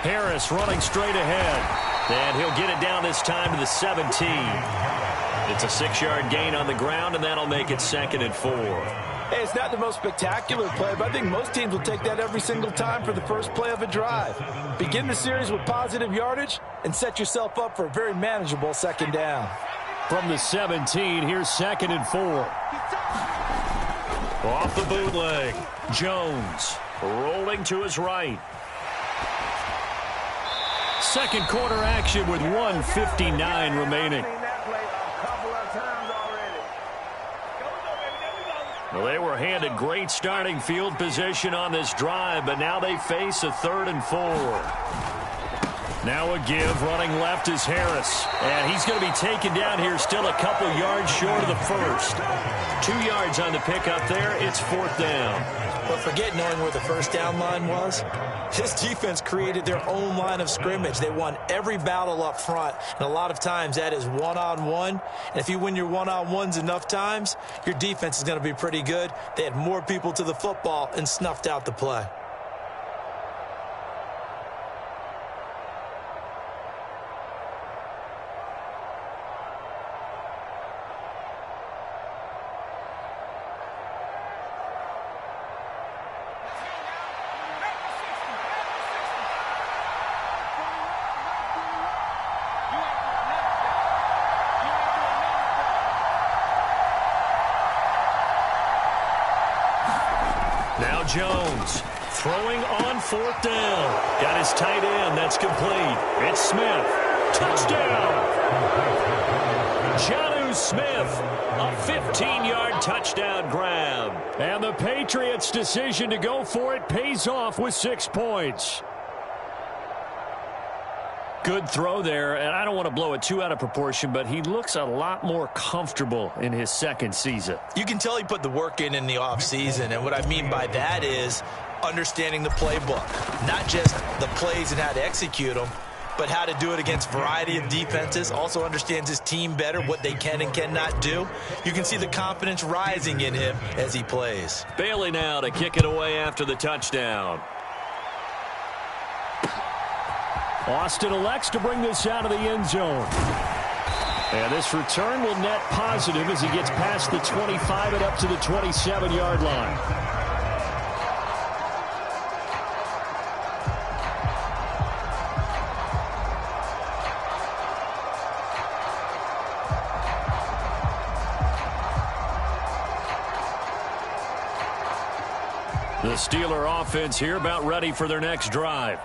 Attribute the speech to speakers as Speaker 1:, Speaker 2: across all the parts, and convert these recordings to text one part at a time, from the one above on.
Speaker 1: Harris running straight ahead. And he'll get it down this time to the 17. It's a 6-yard gain on the ground, and that'll make it 2nd and 4.
Speaker 2: Hey, it's not the most spectacular play, but I think most teams will take that every single time for the first play of a drive. Begin the series with positive yardage and set yourself up for a very manageable 2nd down.
Speaker 1: From the 17, here's 2nd and 4. Off the bootleg. Jones rolling to his right. Second quarter action with 1:59 remaining. Well, they were handed great starting field position on this drive, but now they face a 3rd and 4. Now a give, running left is Harris. And he's going to be taken down here, still a couple yards short of the first. 2 yards on the pickup there. It's 4th down.
Speaker 2: But forget knowing where the first down line was. This defense created their own line of scrimmage. They won every battle up front, and a lot of times that is one-on-one. And if you win your one-on-ones enough times, your defense is going to be pretty good. They had more people to the football and snuffed out the play.
Speaker 1: Now Jones throwing on 4th down. Got his tight end. That's complete. It's Smith. Touchdown. Jonnu Smith. A 15-yard touchdown grab. And the Patriots' decision to go for it pays off with 6 points. Good throw there, and I don't want to blow it too out of proportion, but he looks a lot more comfortable in his 2nd season.
Speaker 2: You can tell he put the work in the offseason, and what I mean by that is understanding the playbook. Not just the plays and how to execute them, but how to do it against a variety of defenses. Also understands his team better, what they can and cannot do. You can see the confidence rising in him as he plays.
Speaker 1: Bailey now to kick it away after the touchdown. Austin elects to bring this out of the end zone. And this return will net positive as he gets past the 25 and up to the 27-yard line. The Steeler offense here about ready for their next drive.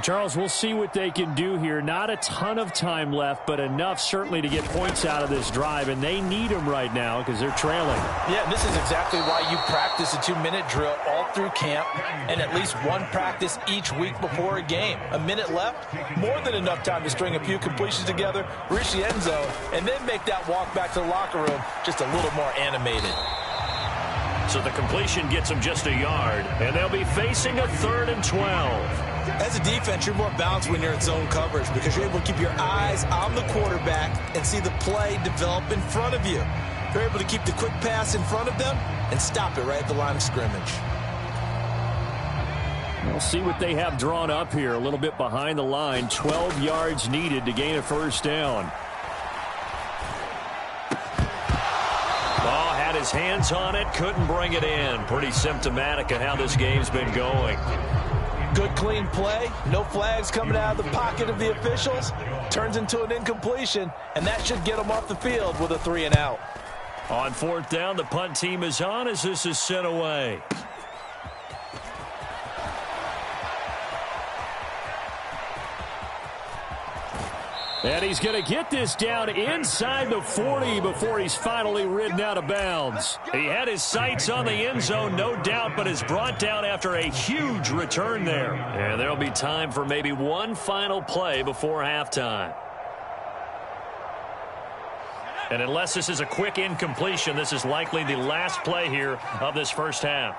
Speaker 1: Charles, we'll see what they can do here. Not a ton of time left, but enough certainly to get points out of this drive, and they need them right now because they're trailing.
Speaker 2: Yeah, and this is exactly why you practice a 2-minute drill all through camp and at least one practice each week before a game. A minute left, more than enough time to string a few completions together, reach the end zone, and then make that walk back to the locker room just a little more animated.
Speaker 1: So the completion gets them just a yard, and they'll be facing a 3rd and 12.
Speaker 2: As a defense, you're more balanced when you're in zone coverage because you're able to keep your eyes on the quarterback and see the play develop in front of you. You're able to keep the quick pass in front of them and stop it right at the line of scrimmage.
Speaker 1: We'll see what they have drawn up here. A little bit behind the line. 12 yards needed to gain a 1st down. Ball had his hands on it. Couldn't bring it in. Pretty symptomatic of how this game's been going.
Speaker 2: Good, clean play. No flags coming out of the pocket of the officials. Turns into an incompletion, and that should get them off the field with a 3 and out.
Speaker 1: On 4th down, the punt team is on as this is sent away. And he's going to get this down inside the 40 before he's finally ridden out of bounds. He had his sights on the end zone, no doubt, but is brought down after a huge return there. And there'll be time for maybe one final play before halftime. And unless this is a quick incompletion, this is likely the last play here of this first half.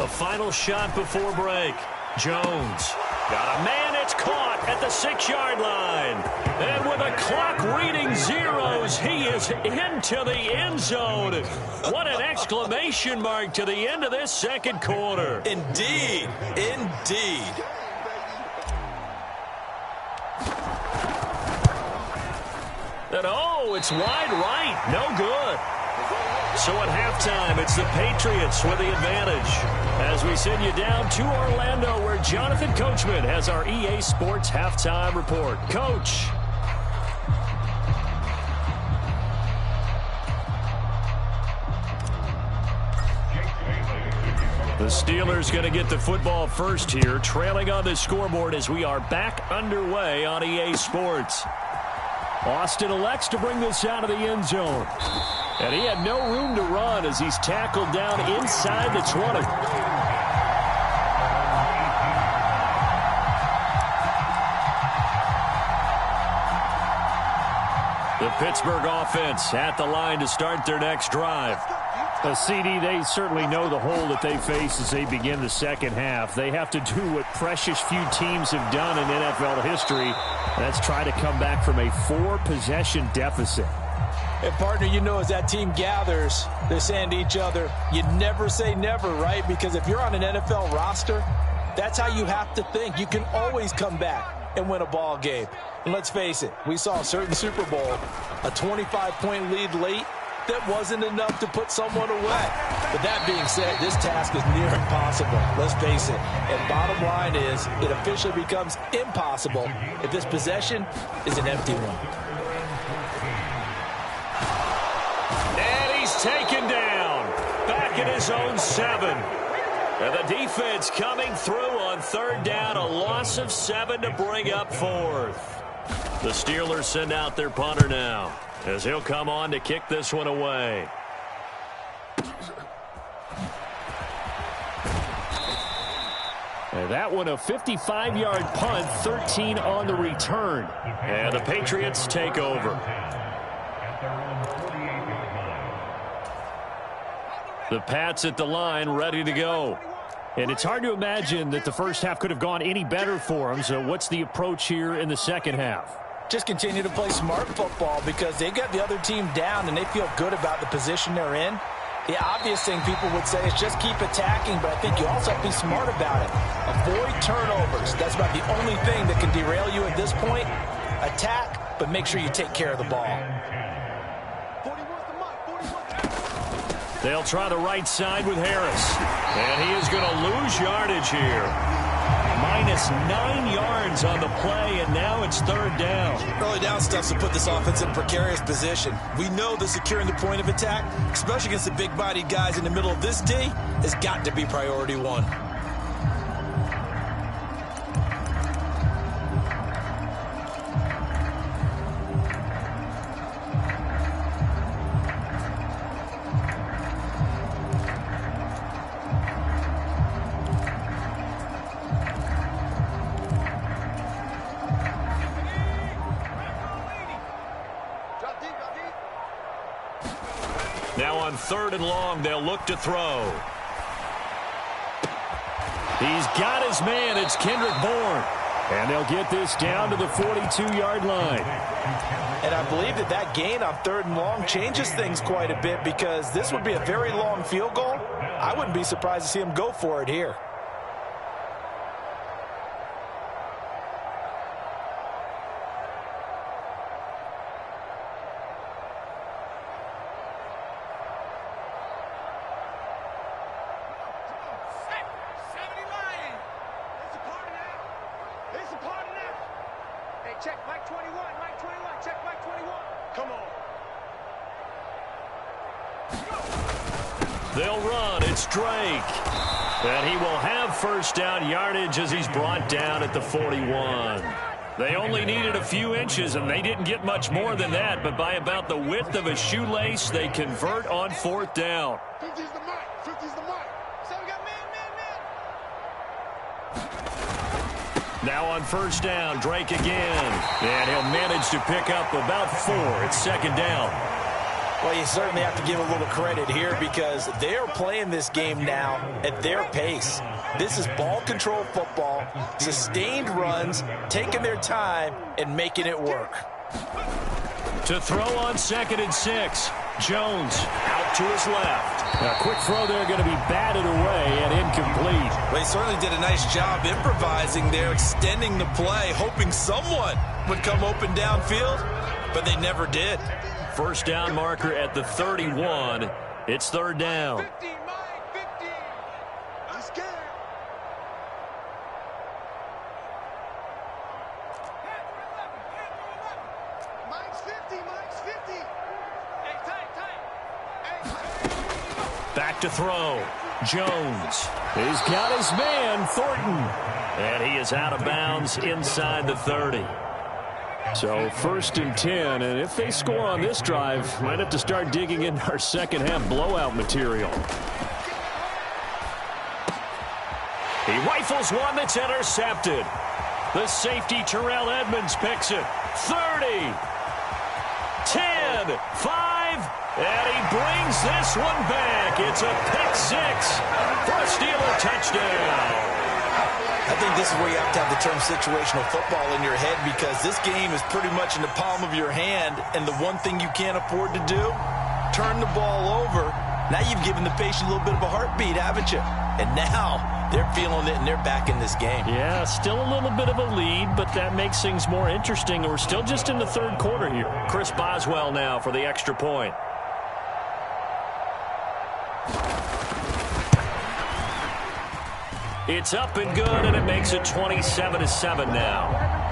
Speaker 1: A final shot before break. Jones got a man. It's caught at the 6-yard line. And with a clock reading zeros, he is into the end zone. What an exclamation mark to the end of this second quarter.
Speaker 2: Indeed. Indeed.
Speaker 1: And oh, it's wide right. No good. So at halftime, it's the Patriots with the advantage. As we send you down to Orlando, where Jonathan Coachman has our EA Sports halftime report. Coach. The Steelers going to get the football first here, trailing on the scoreboard as we are back underway on EA Sports. Austin elects to bring this out of the end zone. And he had no room to run as he's tackled down inside the 20. The Pittsburgh offense at the line to start their next drive. CD, they certainly know the hole that they face as they begin the second half. They have to do what precious few teams have done in NFL history. That's try to come back from a 4-possession deficit.
Speaker 3: And, partner, you know, as that team gathers, they're saying to each other, you never say never, right? Because if you're on an NFL roster, that's how you have to think. You can always come back and win a ball game. And let's face it, we saw a certain Super Bowl, a 25-point lead late, that wasn't enough to put someone away. But that being said, this task is near impossible. Let's face it. And bottom line is, it officially becomes impossible if this possession is an empty one.
Speaker 1: And he's taken down. Back at his own 7. And the defense coming through on third down. A loss of 7 to bring up fourth. The Steelers send out their punter now, as he'll come on to kick this one away. And that one a 55-yard punt, 13 on the return. And the Patriots take over. The Pats at the line, ready to go. And it's hard to imagine that the first half could have gone any better for them. So what's the approach here in the second half?
Speaker 3: Just continue to play smart football because they got the other team down and they feel good about the position they're in. The obvious thing people would say is just keep attacking, but I think you also have to be smart about it. Avoid turnovers. That's about the only thing that can derail you at this point. Attack, but make sure you take care of the ball.
Speaker 1: They'll try the right side with Harris. And he is going to lose yardage here. -9 yards on the play, and now it's third down.
Speaker 2: Early down stuff's to put this offense in precarious position. We know that securing the point of attack, especially against the big-bodied guys in the middle of this D, has got to be priority one.
Speaker 1: Now on third and long, they'll look to throw. He's got his man. It's Kendrick Bourne. And they'll get this down to the 42-yard line.
Speaker 3: And I believe that gain on third and long changes things quite a bit because this would be a very long field goal. I wouldn't be surprised to see him go for it here.
Speaker 4: Check Mike 21, Mike 21, check Mike 21. Come on.
Speaker 1: They'll run. It's Drake. And he will have first down yardage as he's brought down at the 41. They only needed a few inches, and they didn't get much more than that. But by about the width of a shoelace, they convert on fourth down.
Speaker 4: 50's the mark. 50's the mark. So we got man.
Speaker 1: Now on first down, Drake again. And he'll manage to pick up about 4. It's second down.
Speaker 3: Well, you certainly have to give a little credit here because they are playing this game now at their pace. This is ball control football, sustained runs, taking their time, and making it work.
Speaker 1: To throw on 2nd and 6. Jones out to his left. A quick throw there going to be batted away and incomplete.
Speaker 2: Well, he certainly did a nice job improvising there, extending the play, hoping someone would come open downfield, but they never did.
Speaker 1: First down marker at the 31. It's 3rd down.
Speaker 4: 50, Mike, 50. He's scared. Mike's 50, Mike's 50. Hey, tight.
Speaker 1: Back to throw. Jones. He's got his man, Thornton. And he is out of bounds inside the 30. So 1st and 10, and if they score on this drive, might have to start digging in our second half blowout material. He rifles one that's intercepted. The safety, Terrell Edmonds, picks it. 30, 10, 5, and he brings this one back. It's a pick 6 for a Steeler touchdown.
Speaker 2: I think this is where you have to have the term situational football in your head because this game is pretty much in the palm of your hand, and the one thing you can't afford to do, turn the ball over. Now you've given the patient a little bit of a heartbeat, haven't you? And now they're feeling it, and they're back in this game.
Speaker 1: Yeah, still a little bit of a lead, but that makes things more interesting. We're still just in the 3rd quarter here. Chris Boswell now for the extra point. It's up and good, and it makes it 27-7 now.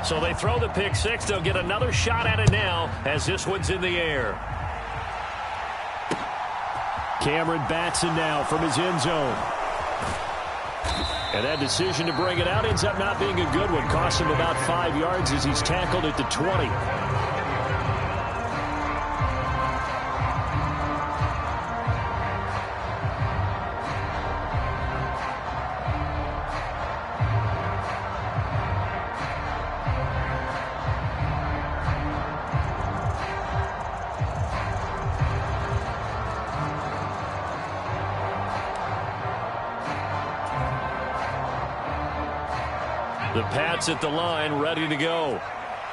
Speaker 1: So they throw the pick 6. They'll get another shot at it now as this one's in the air. Cameron Batson now from his end zone. And that decision to bring it out ends up not being a good one. Costs him about 5 yards as he's tackled at the 20. The Pats at the line, ready to go.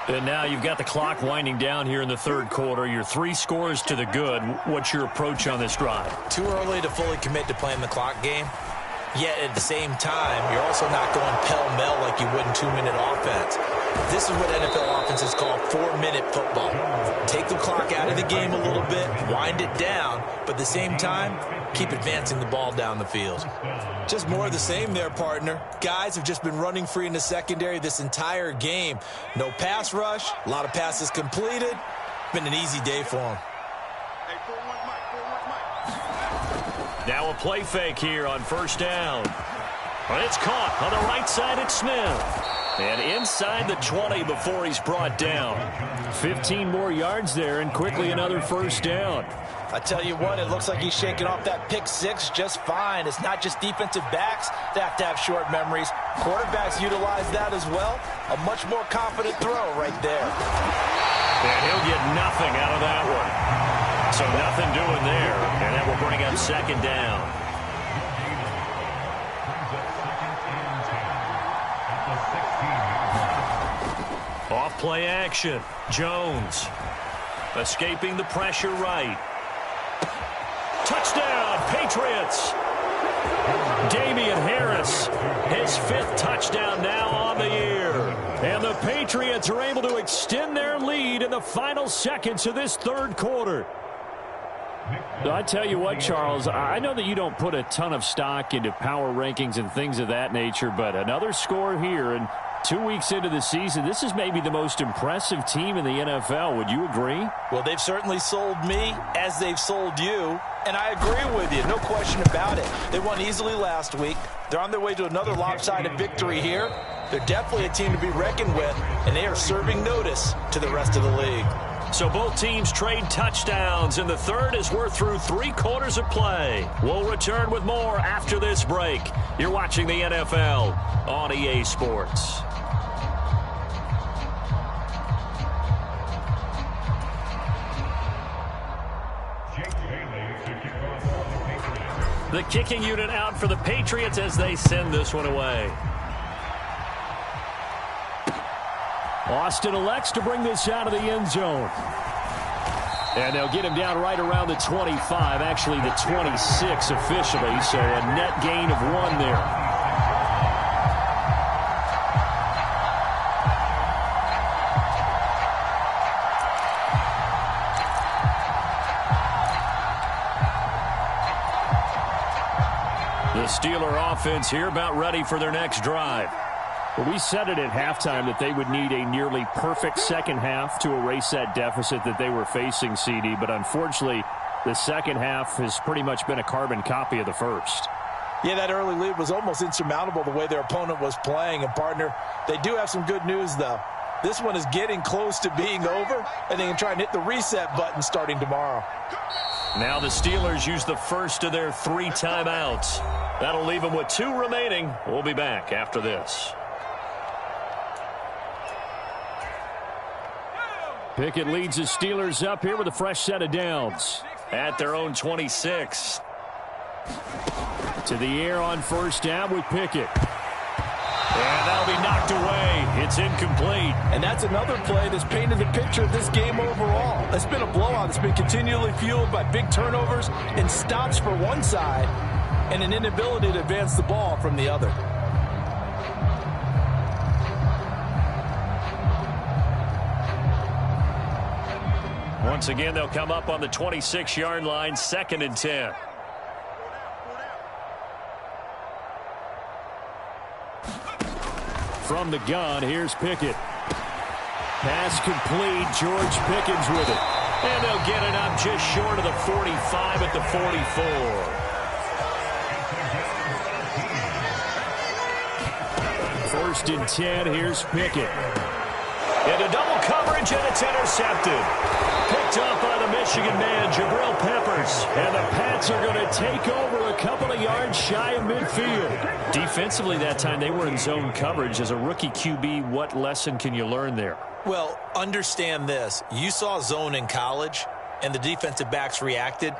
Speaker 1: And now you've got the clock winding down here in the 3rd quarter. Your 3 scores to the good. What's your approach on this drive?
Speaker 2: Too early to fully commit to playing the clock game. Yet at the same time, you're also not going pell-mell like you would in 2-minute offense. This is what NFL offenses call 4-minute football. Take the clock out of the game a little bit, wind it down, but at the same time, keep advancing the ball down the field. Just more of the same there, partner. Guys have just been running free in the secondary this entire game. No pass rush, a lot of passes completed. Been an easy day for them.
Speaker 4: Hey, 4-1 Mike, 4-1 Mike.
Speaker 1: Now a play fake here on 1st down. But it's caught on the right side at Smith. And inside the 20 before he's brought down. 15 more yards there and quickly another 1st down.
Speaker 3: I tell you what, it looks like he's shaking off that pick 6 just fine. It's not just defensive backs that have to have short memories. Quarterbacks utilize that as well. A much more confident throw right there.
Speaker 1: And he'll get nothing out of that one. So nothing doing there. And that will bring up 2nd down. Off play action. Jones escaping the pressure right. Touchdown, Patriots. Damian Harris, his 5th touchdown now on the year. And the Patriots are able to extend their lead in the final seconds of this 3rd quarter. I tell you what, Charles, I know that you don't put a ton of stock into power rankings and things of that nature, but another score here, and 2 weeks into the season, this is maybe the most impressive team in the NFL. Would you agree?
Speaker 3: Well, they've certainly sold me as they've sold you, and I agree with you. No question about it. They won easily last week. They're on their way to another lopsided victory here. They're definitely a team to be reckoned with, and they are serving notice to the rest of the league.
Speaker 1: So both teams trade touchdowns in the third as we're through 3 quarters of play. We'll return with more after this break. You're watching the NFL on EA Sports. The kicking unit out for the Patriots as they send this one away. Austin elects to bring this out of the end zone. And they'll get him down right around the 25, actually the 26 officially, so a net gain of 1 there. The Steeler offense here about ready for their next drive. Well, we said it at halftime that they would need a nearly perfect second half to erase that deficit that they were facing, CD. But unfortunately, the second half has pretty much been a carbon copy of the first.
Speaker 3: Yeah, that early lead was almost insurmountable the way their opponent was playing. And, partner, they do have some good news, though. This one is getting close to being over, and they can try and hit the reset button starting tomorrow.
Speaker 1: Now the Steelers use the first of their 3 timeouts. That'll leave them with 2 remaining. We'll be back after this. Pickett leads the Steelers up here with a fresh set of downs at their own 26. To the air on first down with Pickett. And that'll be knocked away. It's incomplete.
Speaker 3: And that's another play that's painted the picture of this game overall. It's been a blowout that's been continually fueled by big turnovers and stops for one side and an inability to advance the ball from the other.
Speaker 1: Once again, they'll come up on the 26-yard line, 2nd and 10. From the gun, here's Pickett. Pass complete. George Pickens with it. And they'll get it up just short of the 45 at the 44. First and 10, here's Pickett. Into double coverage, and it's intercepted. Picked up by the Michigan man, Jabril Peppers. And the Pats are going to take over a couple of yards shy of midfield. Defensively that time, they were in zone coverage. As a rookie QB, what lesson can you learn there?
Speaker 2: Well, understand this. You saw zone in college, and the defensive backs reacted,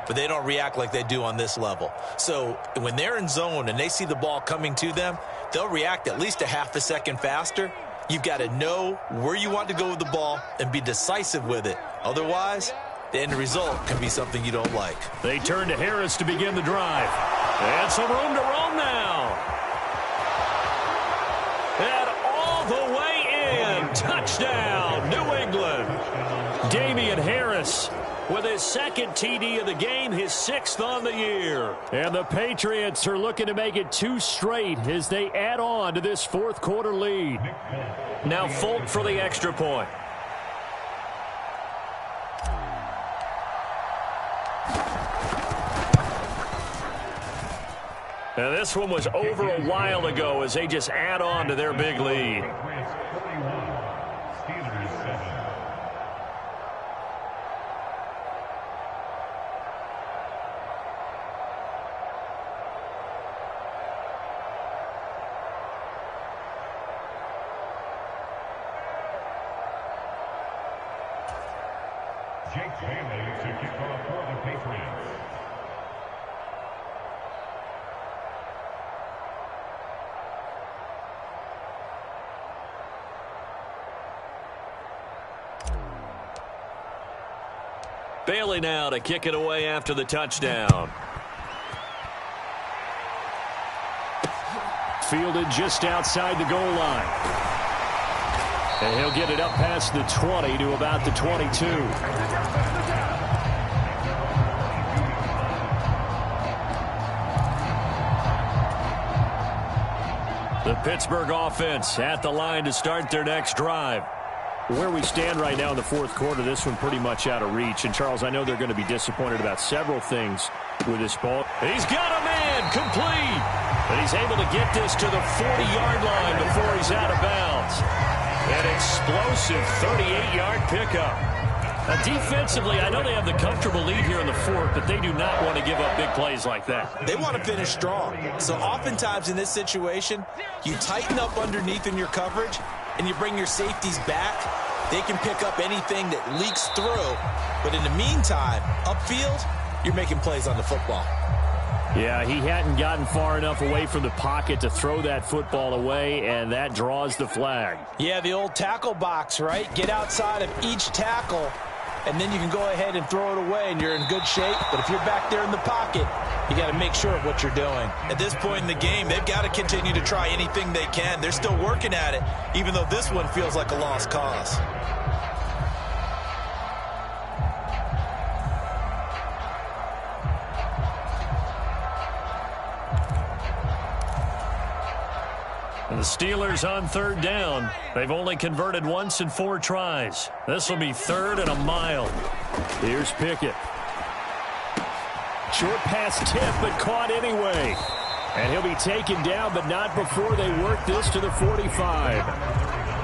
Speaker 2: but they don't react like they do on this level. So when they're in zone and they see the ball coming to them, they'll react at least a half a second faster. You've got to know where you want to go with the ball and be decisive with it. Otherwise, the end result can be something you don't like.
Speaker 1: They turn to Harris to begin the drive. And some room to roam now. And all the way in. Touchdown, New England. Damian Harris with his 2nd TD of the game, his 6th on the year. And the Patriots are looking to make it 2 straight as they add on to this 4th quarter lead. Now Folk for the extra point. Now this one was over a while ago as they just add on to their big lead. Bailey now to kick it away after the touchdown. Fielded just outside the goal line. And he'll get it up past the 20 to about the 22. The Pittsburgh offense at the line to start their next drive. Where we stand right now in the 4th quarter, this one pretty much out of reach. And, Charles, I know they're going to be disappointed about several things with this ball. He's got a man complete. But he's able to get this to the 40-yard line before he's out of bounds. An explosive 38-yard pickup. Now, defensively, I know they have the comfortable lead here in the fourth, but they do not want to give up big plays like that.
Speaker 3: They want to finish strong. So oftentimes in this situation, you tighten up underneath in your coverage, and you bring your safeties back. They can pick up anything that leaks through. But in the meantime, upfield, you're making plays on the football.
Speaker 1: Yeah, he hadn't gotten far enough away from the pocket to throw that football away, and that draws the flag.
Speaker 3: Yeah, the old tackle box, right? Get outside of each tackle, and then you can go ahead and throw it away, and you're in good shape. But if you're back there in the pocket, you got to make sure of what you're doing.
Speaker 2: At this point in the game, they've got to continue to try anything they can. They're still working at it, even though this one feels like a lost cause.
Speaker 1: And the Steelers on third down. They've only converted once in 4 tries. This will be 3rd and a mile. Here's Pickett. Short pass tip, but caught anyway. And he'll be taken down, but not before they work this to the 45.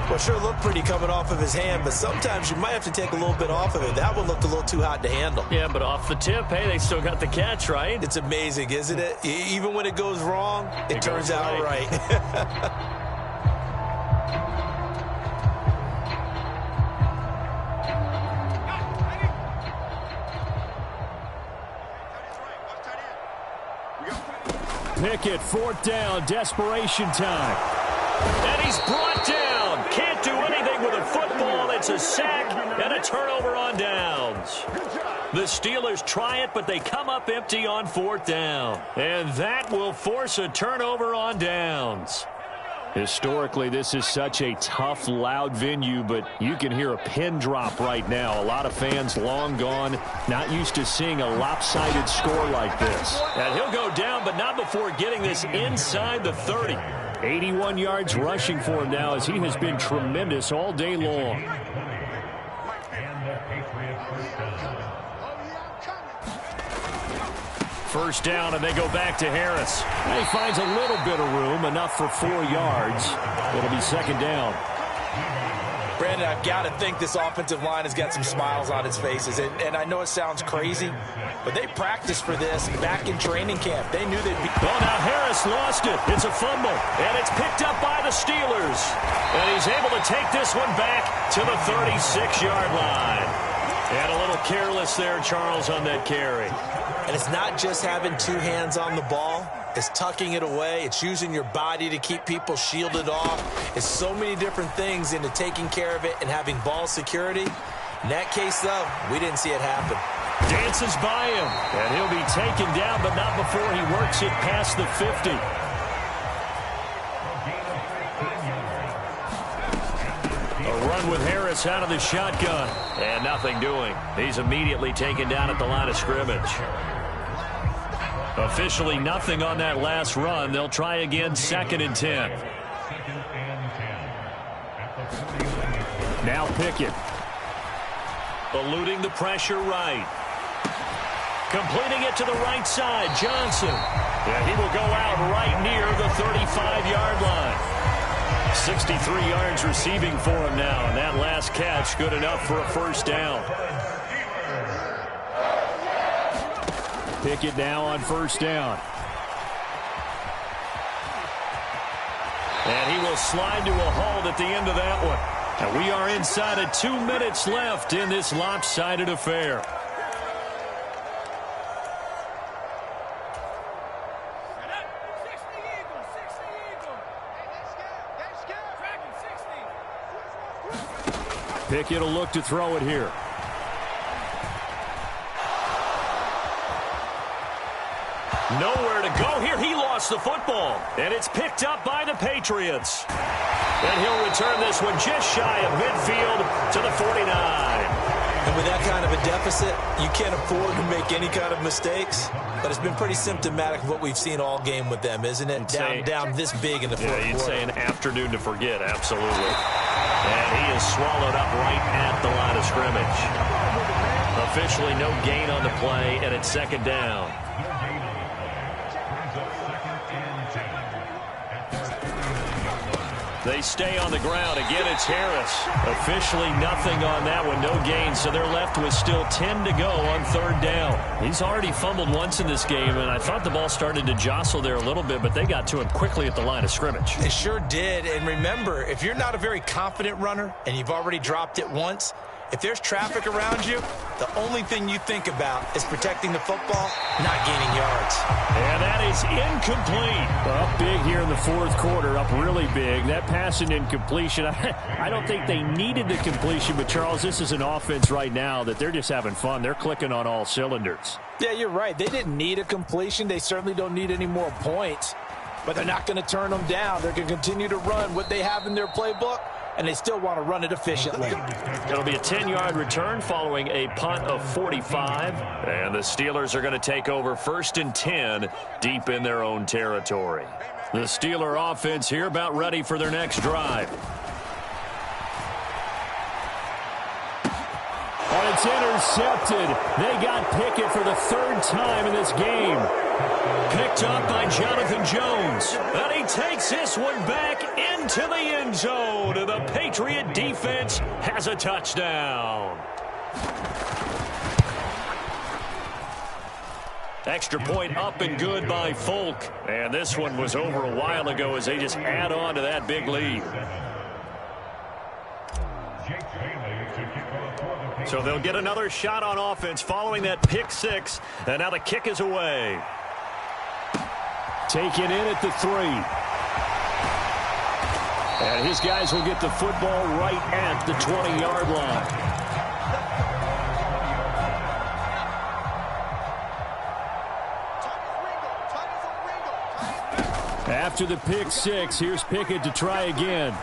Speaker 3: Well, sure looked pretty coming off of his hand, but sometimes you might have to take a little bit off of it. That one looked a little too hot to handle.
Speaker 1: Yeah, but off the tip, hey, they still got the catch, right?
Speaker 3: It's amazing, isn't it? Even when it goes wrong, it turns out right.
Speaker 1: Pickett, 4th down, desperation time. And he's brought down. Can't do anything with a football. It's a sack and a turnover on downs. The Steelers try it, but they come up empty on 4th down. And that will force a turnover on downs. Historically, this is such a tough, loud venue, but you can hear a pin drop right now. A lot of fans long gone, not used to seeing a lopsided score like this. And he'll go down, but not before getting this inside the 30. 81 yards rushing for him now, as he has been tremendous all day long. First down, and they go back to Harris. And he finds a little bit of room, enough for 4 yards. It'll be 2nd down.
Speaker 3: Brandon, I've got to think this offensive line has got some smiles on its faces. And I know it sounds crazy, but they practiced for this back in training camp. They knew they'd be...
Speaker 1: Oh, now Harris lost it. It's a fumble, and it's picked up by the Steelers. And he's able to take this one back to the 36-yard line. And a little careless there, Charles, on that carry.
Speaker 3: And it's not just having 2 hands on the ball. It's tucking it away. It's using your body to keep people shielded off. It's so many different things into taking care of it and having ball security. In that case, though, we didn't see it happen.
Speaker 1: Dances by him, and he'll be taken down, but not before he works it past the 50. A run with Harris out of the shotgun, and nothing doing. He's immediately taken down at the line of scrimmage. Officially nothing on that last run. They'll try again, 2nd and 10. Now Pickett. Eluding the pressure right. Completing it to the right side, Johnson. And he will go out right near the 35-yard line. 63 yards receiving for him now, and that last catch good enough for a 1st down. Pickett now on 1st down. And he will slide to a halt at the end of that one. And we are inside of 2 minutes left in this lopsided affair. Pickett will look to throw it here. Nowhere to go here. He lost the football. And it's picked up by the Patriots. And he'll return this one just shy of midfield to the 49.
Speaker 3: And with that kind of a deficit, you can't afford to make any kind of mistakes. But it's been pretty symptomatic of what we've seen all game with them, isn't it? Down this big in the fourth quarter.
Speaker 1: You'd say an afternoon to forget, absolutely. And he is swallowed up right at the line of scrimmage. Officially no gain on the play, and it's 2nd down. They stay on the ground. Again, it's Harris. Officially nothing on that one. No gain, so they're left with still 10 to go on third down. He's already fumbled once in this game, and I thought the ball started to jostle there a little bit, but they got to him quickly at the line of scrimmage.
Speaker 2: They sure did. And remember, if you're not a very confident runner and you've already dropped it once, if there's traffic around you, the only thing you think about is protecting the football, not gaining yards.
Speaker 1: And that is incomplete. Up big here in the fourth quarter, up really big. That pass and incompletion, I don't think they needed the completion, but Charles, this is an offense right now that they're just having fun. They're clicking on all cylinders.
Speaker 3: Yeah, you're right. They didn't need a completion. They certainly don't need any more points, but they're not going to turn them down. They're going to continue to run what they have in their playbook, and they still want to run it efficiently.
Speaker 1: It'll be a 10-yard return following a punt of 45. And the Steelers are going to take over 1st and 10 deep in their own territory. The Steeler offense here about ready for their next drive. And it's intercepted. They got Pickett for the 3rd time in this game. Picked up by Jonathan Jones. And he takes this one back into the end zone. And the Patriot defense has a touchdown. Extra point up and good by Folk. And this one was over a while ago as they just add on to that big lead. So they'll get another shot on offense following that pick 6. And now the kick is away. Taken in at the 3. And his guys will get the football right at the 20-yard line. After the pick 6, here's Pickett to try again.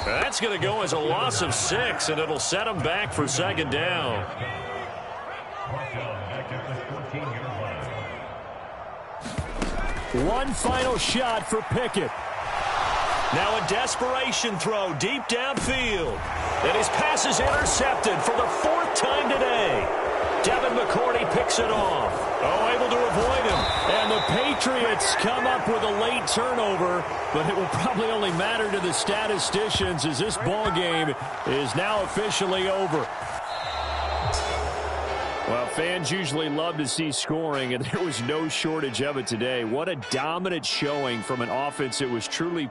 Speaker 1: That's going to go as a loss of 6, and it'll set him back for 2nd down. One final shot for Pickett. Now a desperation throw deep downfield. And his pass is intercepted for the 4th time today. Devin McCourty picks it off. Oh, able to avoid him. And the Patriots come up with a late turnover, but it will probably only matter to the statisticians as this ball game is now officially over. Well, fans usually love to see scoring, and there was no shortage of it today. What a dominant showing from an offense that was truly